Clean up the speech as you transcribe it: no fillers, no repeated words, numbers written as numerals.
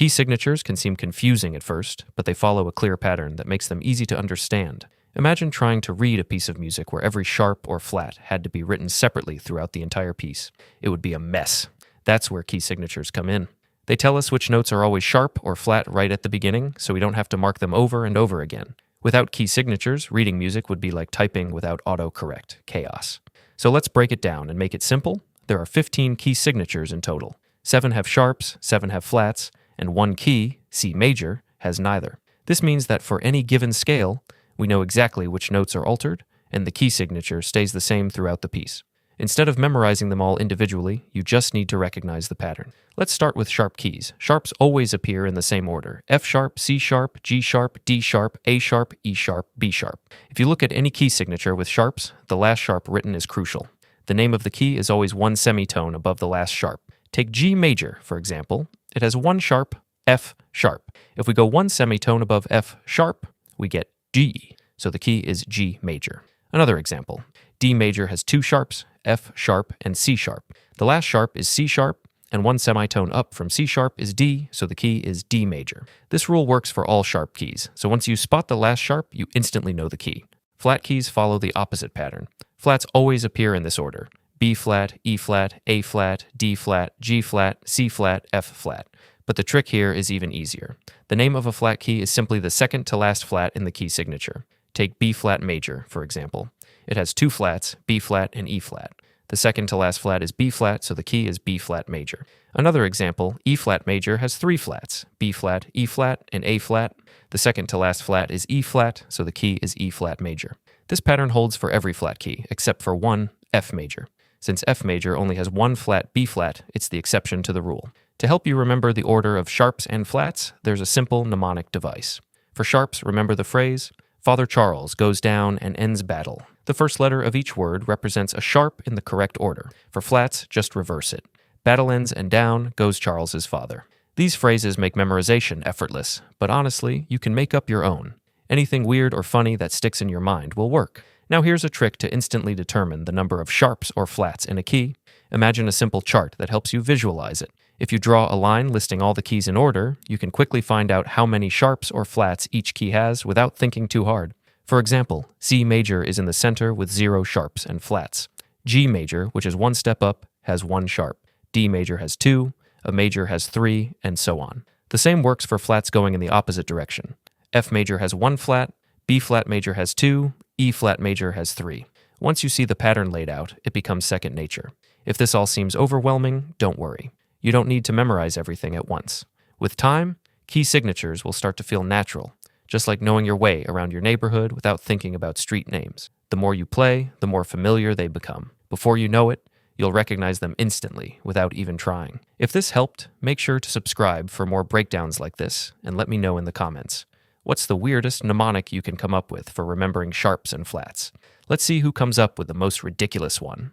Key signatures can seem confusing at first, but they follow a clear pattern that makes them easy to understand. Imagine trying to read a piece of music where every sharp or flat had to be written separately throughout the entire piece. It would be a mess. That's where key signatures come in. They tell us which notes are always sharp or flat right at the beginning, so we don't have to mark them over and over again. Without key signatures, reading music would be like typing without autocorrect, chaos. So let's break it down and make it simple. There are 15 key signatures in total. 7 have sharps, 7 have flats, and one key, C major, has neither. This means that for any given scale, we know exactly which notes are altered, and the key signature stays the same throughout the piece. Instead of memorizing them all individually, you just need to recognize the pattern. Let's start with sharp keys. Sharps always appear in the same order: F sharp, C sharp, G sharp, D sharp, A sharp, E sharp, B sharp. If you look at any key signature with sharps, the last sharp written is crucial. The name of the key is always one semitone above the last sharp. Take G major, for example. It has one sharp, F sharp. If we go one semitone above F sharp, we get G, so the key is G major. Another example, D major has two sharps, F sharp and C sharp. The last sharp is C sharp, and one semitone up from C sharp is D, so the key is D major. This rule works for all sharp keys, so once you spot the last sharp, you instantly know the key. Flat keys follow the opposite pattern. Flats always appear in this order: B flat, E flat, A flat, D flat, G flat, C flat, F flat. But the trick here is even easier. The name of a flat key is simply the second to last flat in the key signature. Take B flat major, for example. It has two flats, B flat and E flat. The second to last flat is B flat, so the key is B flat major. Another example, E flat major has three flats, B flat, E flat, and A flat. The second to last flat is E flat, so the key is E flat major. This pattern holds for every flat key, except for one, F major. Since F major only has one flat B flat, it's the exception to the rule. To help you remember the order of sharps and flats, there's a simple mnemonic device. For sharps, remember the phrase, Father Charles goes down and ends battle. The first letter of each word represents a sharp in the correct order. For flats, just reverse it. Battle ends and down goes Charles's father. These phrases make memorization effortless, but honestly, you can make up your own. Anything weird or funny that sticks in your mind will work. Now here's a trick to instantly determine the number of sharps or flats in a key. Imagine a simple chart that helps you visualize it. If you draw a line listing all the keys in order, you can quickly find out how many sharps or flats each key has without thinking too hard. For example, C major is in the center with 0 sharps and flats. G major, which is one step up, has 1 sharp. D major has 2, A major has 3, and so on. The same works for flats going in the opposite direction. F major has 1 flat, B flat major has 2, E flat major has 3. Once you see the pattern laid out, it becomes second nature. If this all seems overwhelming, don't worry. You don't need to memorize everything at once. With time, key signatures will start to feel natural, just like knowing your way around your neighborhood without thinking about street names. The more you play, the more familiar they become. Before you know it, you'll recognize them instantly without even trying. If this helped, make sure to subscribe for more breakdowns like this, and let me know in the comments. What's the weirdest mnemonic you can come up with for remembering sharps and flats? Let's see who comes up with the most ridiculous one.